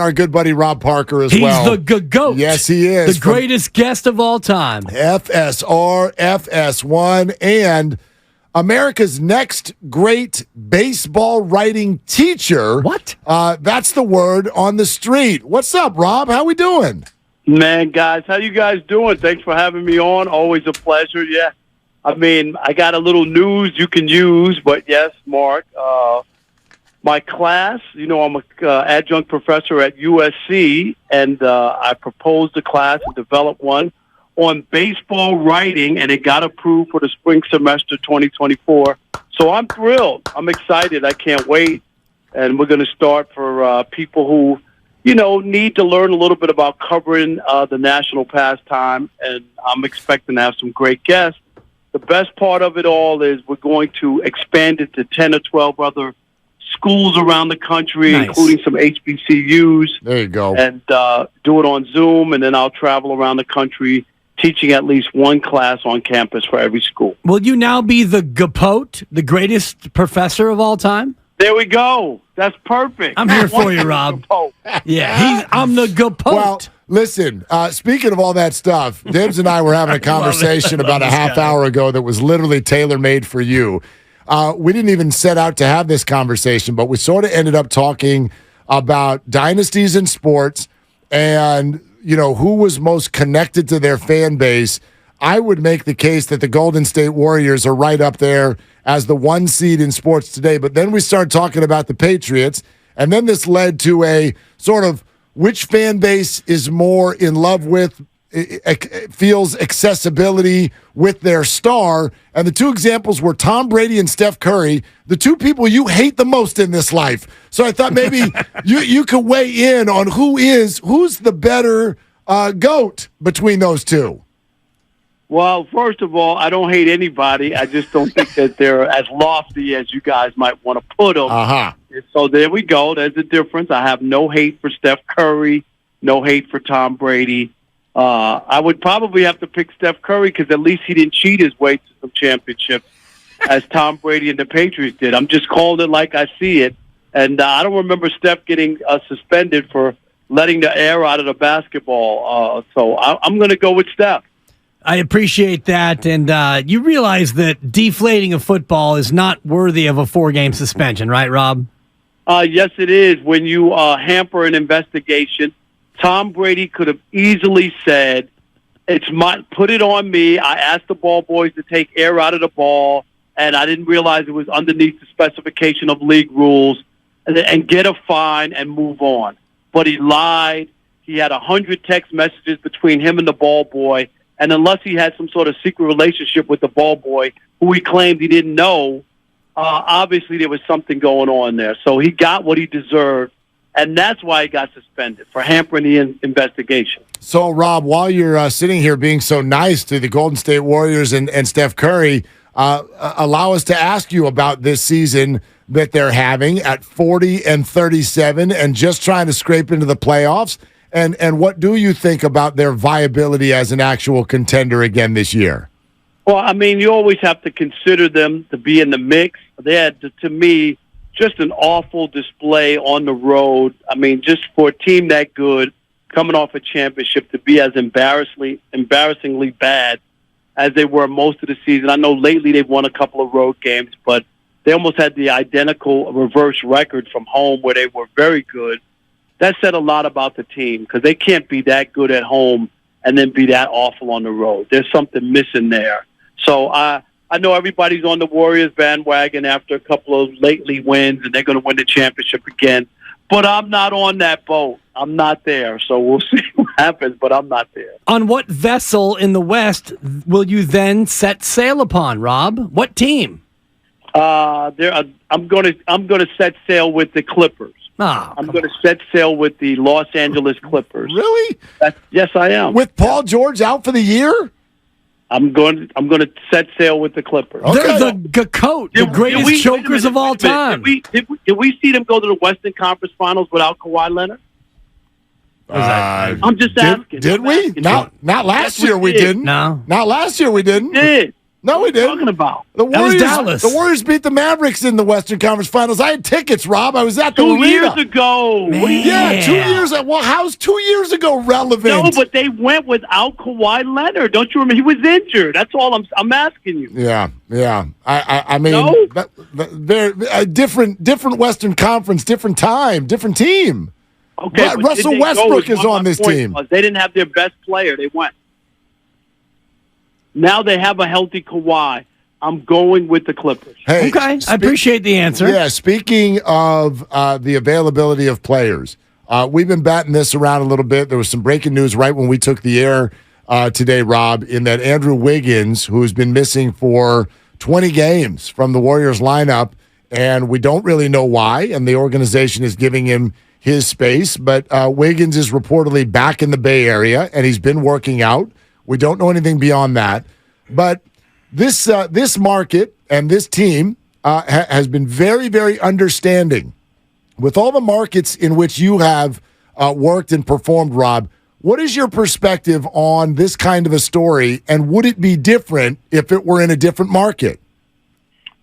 Our good buddy Rob Parker as well. He's the GOAT. Yes, he is. The greatest guest of all time. FSR, FS1, and America's next great baseball writing teacher. What? That's the word on the street. What's up, Rob? How we doing? Man, guys, how you guys doing? Thanks for having me on. Always a pleasure. Yeah. I mean, I got a little news you can use, but yes, Mark, my class, I'm an adjunct professor at USC, and I proposed a class and developed one on baseball writing, and it got approved for the spring semester 2024. So I'm thrilled. I'm excited. I can't wait. And we're going to start for people who, need to learn a little bit about covering the national pastime, and I'm expecting to have some great guests. The best part of it all is we're going to expand it to 10 or 12 other schools around the country, nice, including some HBCUs. There you go. And do it on Zoom, and then I'll travel around the country teaching at least one class on campus for every school. Will you now be the GOAT, the greatest professor of all time? There we go. That's perfect. I'm here for you, Rob. Yeah, I'm the GOAT. Well, listen, speaking of all that stuff, Dibs and I were having a conversation about a half hour ago that was literally tailor-made for you. We didn't even set out to have this conversation, but we sort of ended up talking about dynasties in sports and, who was most connected to their fan base. I would make the case that the Golden State Warriors are right up there as the one seed in sports today. But then we started talking about the Patriots, and then this led to a sort of which fan base is more in love with, feels accessibility with their star. And the two examples were Tom Brady and Steph Curry, the two people you hate the most in this life. So I thought maybe you could weigh in on who's the better GOAT between those two. Well, first of all, I don't hate anybody. I just don't think that they're as lofty as you guys might want to put them. Uh-huh. So there we go. There's a difference. I have no hate for Steph Curry, no hate for Tom Brady. I would probably have to pick Steph Curry because at least he didn't cheat his way to some championships as Tom Brady and the Patriots did. I'm just calling it like I see it. And I don't remember Steph getting suspended for letting the air out of the basketball. So I'm going to go with Steph. I appreciate that. And you realize that deflating a football is not worthy of a 4-game suspension, right, Rob? Yes, it is. When you hamper an investigation, Tom Brady could have easily said, put it on me. I asked the ball boys to take air out of the ball, and I didn't realize it was underneath the specification of league rules, and get a fine and move on. But he lied. He had 100 text messages between him and the ball boy, and unless he had some sort of secret relationship with the ball boy, who he claimed he didn't know, obviously there was something going on there. So he got what he deserved. And that's why he got suspended, for hampering the investigation. So, Rob, while you're sitting here being so nice to the Golden State Warriors and Steph Curry, allow us to ask you about this season that they're having at 40-37 and just trying to scrape into the playoffs. And what do you think about their viability as an actual contender again this year? Well, I mean, you always have to consider them to be in the mix. They had, to me, just an awful display on the road. I mean, just for a team that good, coming off a championship, to be as embarrassingly bad as they were most of the season. I know lately they've won a couple of road games, but they almost had the identical reverse record from home where they were very good. That said a lot about the team because they can't be that good at home and then be that awful on the road. There's something missing there. So I know everybody's on the Warriors bandwagon after a couple of lately wins, and they're going to win the championship again. But I'm not on that boat. I'm not there. So we'll see what happens, but I'm not there. On what vessel in the West will you then set sail upon, Rob? What team? I'm going to set sail with the Clippers. I'm going to set sail with the Los Angeles Clippers. Really? Yes, I am. With Paul George out for the year? I'm going to set sail with the Clippers. Okay. They're the GOAT, the greatest chokers of all time. Did we see them go to the Western Conference Finals without Kawhi Leonard? I'm just asking. Did we? Not last year we didn't. No. Not last year we didn't. We did. No, we didn't. What are you talking about? The That was Warriors, Dallas. the Warriors beat the Mavericks in the Western Conference Finals. I had tickets, Rob. I was at the 2 arena. years ago. Man. What do you- Yeah, 2 years. Well, how's 2 years ago relevant? No, but they went without Kawhi Leonard. Don't you remember? He was injured. That's all I'm asking you. Yeah. I mean, No? they're a different Western Conference, different time, different team. Okay, but Russell did they go Westbrook is is what on my this point team. was. They didn't have their best player. They went. Now they have a healthy Kawhi. I'm going with the Clippers. Hey, Okay, I appreciate the answer. Yeah, speaking of the availability of players, we've been batting this around a little bit. There was some breaking news right when we took the air today, Rob, in that Andrew Wiggins, who's been missing for 20 games from the Warriors lineup, and we don't really know why, and the organization is giving him his space, but Wiggins is reportedly back in the Bay Area, and he's been working out. We don't know anything beyond that, but this market and this team has been very, very understanding. With all the markets in which you have worked and performed, Rob, what is your perspective on this kind of a story, and would it be different if it were in a different market?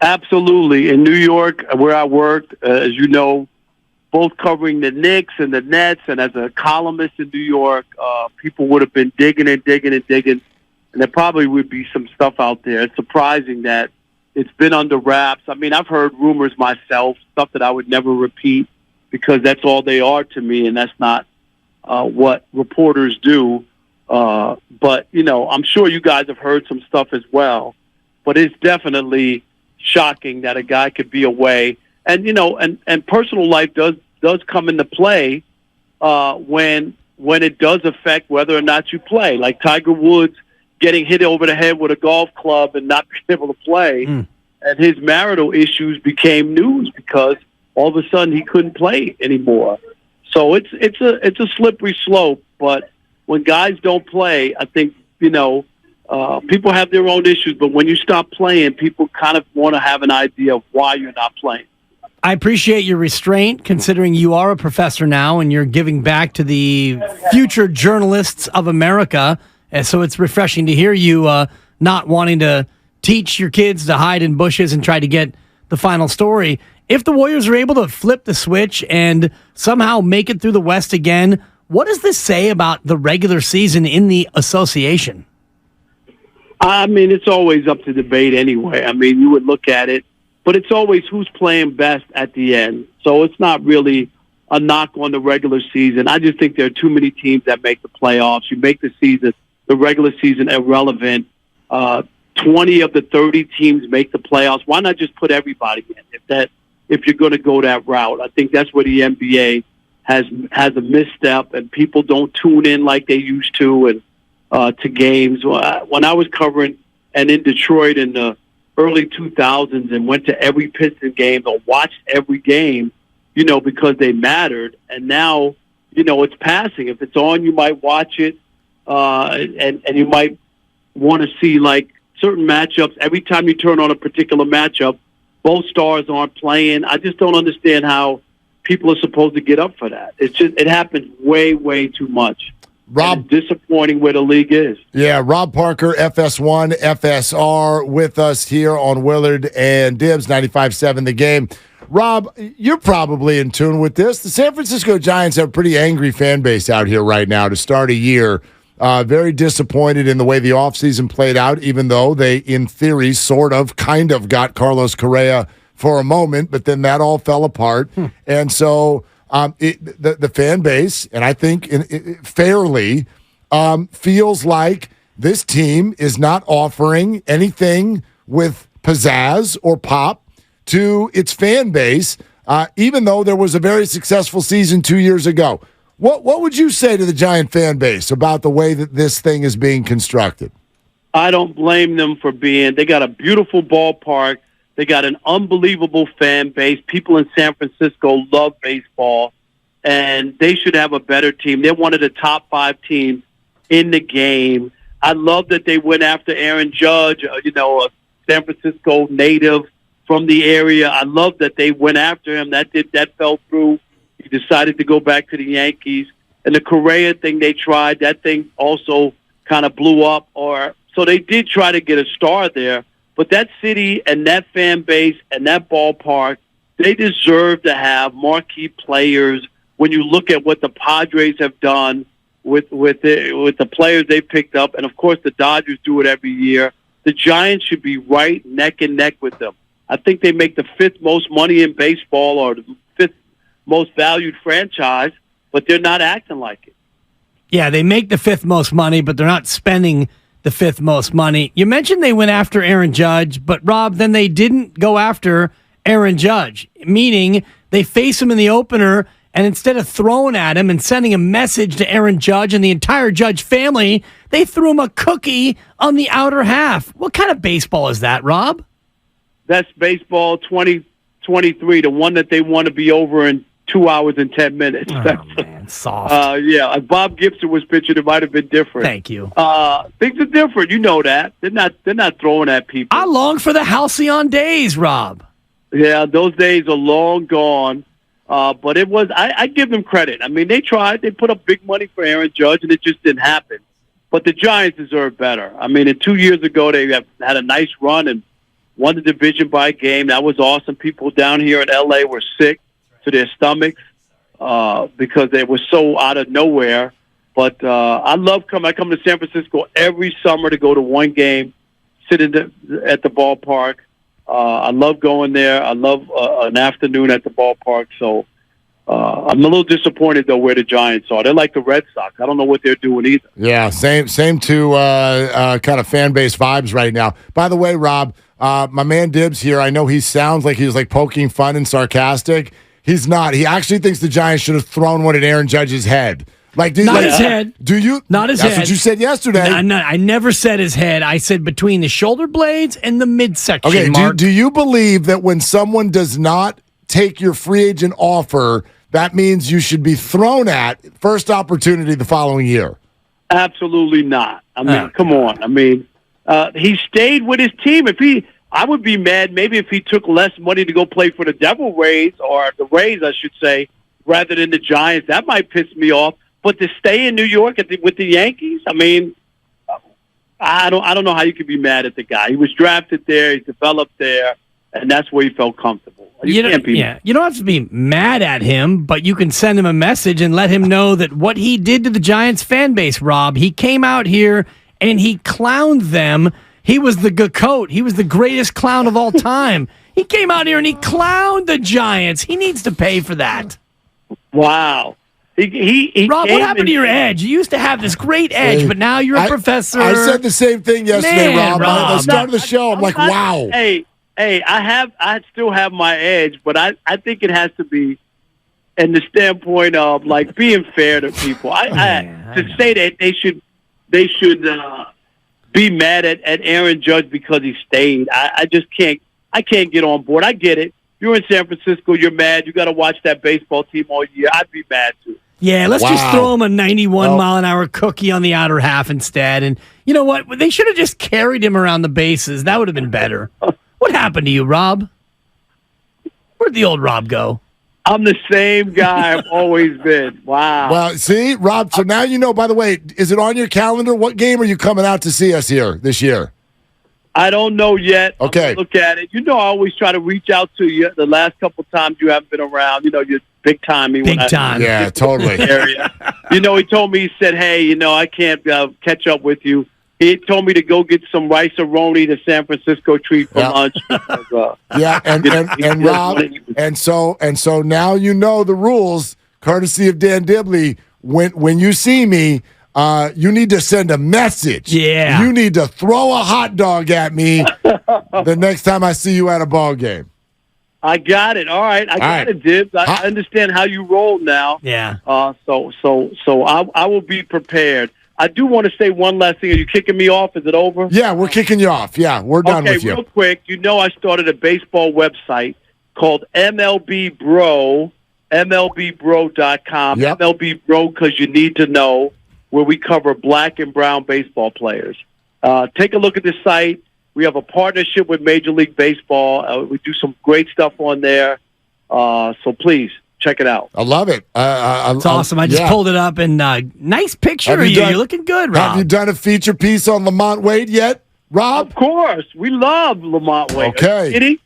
Absolutely. In New York, where I worked, as you know, both covering the Knicks and the Nets, and as a columnist in New York, people would have been digging, and there probably would be some stuff out there. It's surprising that it's been under wraps. I mean, I've heard rumors myself, stuff that I would never repeat because that's all they are to me, and that's not what reporters do. But, you know, I'm sure you guys have heard some stuff as well. But it's definitely shocking that a guy could be away. And, you know, and personal life does come into play when it does affect whether or not you play. Like Tiger Woods getting hit over the head with a golf club and not being able to play. And his marital issues became news because all of a sudden he couldn't play anymore. So it's a slippery slope. But when guys don't play, I think, you know, people have their own issues. But when you stop playing, people kind of want to have an idea of why you're not playing. I appreciate your restraint, considering you are a professor now and you're giving back to the future journalists of America. And so it's refreshing to hear you not wanting to teach your kids to hide in bushes and try to get the final story. If the Warriors are able to flip the switch and somehow make it through the West again, what does this say about the regular season in the association? I mean, it's always up to debate anyway. I mean, you would look at it, but it's always who's playing best at the end. So it's not really a knock on the regular season. I just think there are too many teams that make the playoffs. You make the regular season irrelevant. 20 of the 30 teams make the playoffs. Why not just put everybody in if you're going to go that route? I think that's where the NBA has a misstep, and people don't tune in like they used to and to games. When I was covering and in Detroit in the early 2000s and went to every Pistons game or watched every game, you know, because they mattered. And now, you know, it's passing. If it's on, you might watch it, and you might want to see, like, certain matchups. Every time you turn on a particular matchup, both stars aren't playing. I just don't understand how people are supposed to get up for that. It happens way, way too much. Rob, it's disappointing where the league is. Yeah, Rob Parker, FS1, FSR, with us here on Willard and Dibs, 95.7 The Game. Rob, you're probably in tune with this. The San Francisco Giants have a pretty angry fan base out here right now to start a year. Very disappointed in the way the offseason played out, even though they, in theory, kind of got Carlos Correa for a moment, but then that all fell apart. And so the fan base, and I think fairly, feels like this team is not offering anything with pizzazz or pop to its fan base, even though there was a very successful season 2 years ago. What would you say to the Giant fan base about the way that this thing is being constructed? I don't blame them for they got a beautiful ballpark. They got an unbelievable fan base. People in San Francisco love baseball, and they should have a better team. They're one of the top 5 teams in the game. I love that they went after Aaron Judge, a San Francisco native from the area. I love that they went after him. That fell through. He decided to go back to the Yankees. And the Correa thing they tried, that thing also kind of blew up or So they did try to get a star there. But that city and that fan base and that ballpark, they deserve to have marquee players. When you look at what the Padres have done with the players they picked up, and of course the Dodgers do it every year, the Giants should be right neck and neck with them. I think they make the 5th most money in baseball, or the 5th most valued franchise, but they're not acting like it. Yeah, they make the 5th most money, but they're not spending the 5th most money. You mentioned they went after Aaron Judge, but Rob, then they didn't go after Aaron Judge, meaning they face him in the opener, and instead of throwing at him and sending a message to Aaron Judge and the entire Judge family, they threw him a cookie on the outer half. What kind of baseball is that, Rob? That's baseball 2023, the one that they want to be over in 2 hours and 10 minutes. Oh, man, soft. Yeah, if Bob Gibson was pitching, it might have been different. Thank you. Things are different. You know that. They're not throwing at people. I long for the halcyon days, Rob. Yeah, those days are long gone. But it was, I give them credit. I mean, they tried. They put up big money for Aaron Judge, and it just didn't happen. But the Giants deserve better. I mean, 2 years ago, they had a nice run and won the division by a game. That was awesome. People down here in L.A. were sick to their stomachs because they were so out of nowhere. But I come to San Francisco every summer to go to one game, sit at the ballpark. I love going there. I love an afternoon at the ballpark. So I'm a little disappointed, though, where the Giants are. They're like the Red Sox. I don't know what they're doing either. Yeah, same two kind of fan base vibes right now. By the way, Rob, my man Dibs here, I know he sounds like he's like poking fun and sarcastic. He's not. He actually thinks the Giants should have thrown one at Aaron Judge's head. Not his head. Do you? Not his head. That's what you said yesterday. I never said his head. I said between the shoulder blades and the midsection. Okay, Mark. do you believe that when someone does not take your free agent offer, that means you should be thrown at first opportunity the following year? Absolutely not. I mean, come on. I mean, he stayed with his team. I would be mad maybe if he took less money to go play for the Devil Rays, or the Rays, I should say, rather than the Giants. That might piss me off. But to stay in New York with the Yankees, I mean, I don't know how you could be mad at the guy. He was drafted there, he developed there, and that's where he felt comfortable. You don't have to be mad at him, but you can send him a message and let him know that what he did to the Giants fan base, Rob, he came out here and he clowned them. He was the goat. He was the greatest clown of all time. He came out here and he clowned the Giants. He needs to pay for that. Wow. He Rob, what happened to your edge? You used to have this great edge, but now you're a professor. I said the same thing yesterday, Man, Rob. At the start of the show, I'm like, wow. Hey, I still have my edge, but I think it has to be in the standpoint of like being fair to people. To say that they should be mad at Aaron Judge because he stayed. I just can't. I can't get on board. I get it. You're in San Francisco. You're mad. You got to watch that baseball team all year. I'd be mad too. Yeah, let's just throw him a 91-mile-an-hour cookie on the outer half instead. And you know what? They should have just carried him around the bases. That would have been better. What happened to you, Rob? Where'd the old Rob go? I'm the same guy I've always been. Wow. Well, see, Rob, so now you know, by the way, is it on your calendar? What game are you coming out to see us here this year? I don't know yet. Okay. Look at it. You know, I always try to reach out to you. The last couple times you haven't been around, you know, you're big timing. Big time. Yeah, totally. You know, he told me, he said, hey, you know, I can't catch up with you. He told me to go get some rice-a-roni, the San Francisco treat for lunch. Yeah, and Rob, and so now you know the rules, courtesy of Dan Dibley. When you see me, you need to send a message. Yeah. You need to throw a hot dog at me the next time I see you at a ball game. I got it. All right. I got it, Dibs. I understand how you roll now. Yeah. So I will be prepared. I do want to say one last thing. Are you kicking me off? Is it over? Yeah, we're kicking you off. Yeah, we're done with you. Okay, real quick. You know I started a baseball website called MLB Bro, MLBBro.com. Yep. MLB Bro, because you need to know, where we cover black and brown baseball players. Take a look at this site. We have a partnership with Major League Baseball. We do some great stuff on there. So please, check it out. I love it. It's awesome. I just pulled it up, and nice picture of you. You're looking good, Rob. Have you done a feature piece on Lamont Wade yet, Rob? Of course. We love Lamont Wade. Okay.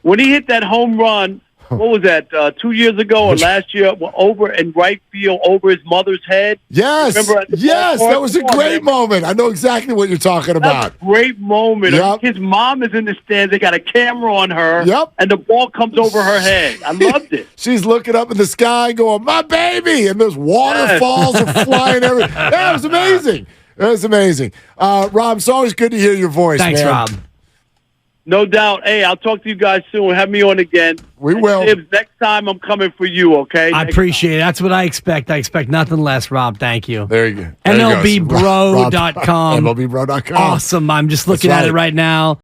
When he hit that home run, what was that, 2 years ago or last year, over in right field over his mother's head? Yes. Yes, that was a great moment. I know exactly what you're talking about. That's a great moment. Yep. His mom is in the stands. They got a camera on her. Yep. And the ball comes over her head. I loved it. She's looking up in the sky going, my baby. And those waterfalls are flying everywhere. That was amazing. That was amazing. Rob, it's always good to hear your voice, Thanks, man. Rob. No doubt. Hey, I'll talk to you guys soon. Have me on again. We will. Next time I'm coming for you, okay? I appreciate it. That's what I expect. I expect nothing less, Rob. Thank you. There you go. MLBbro.com. MLBbro.com. Awesome. I'm just looking at it right now.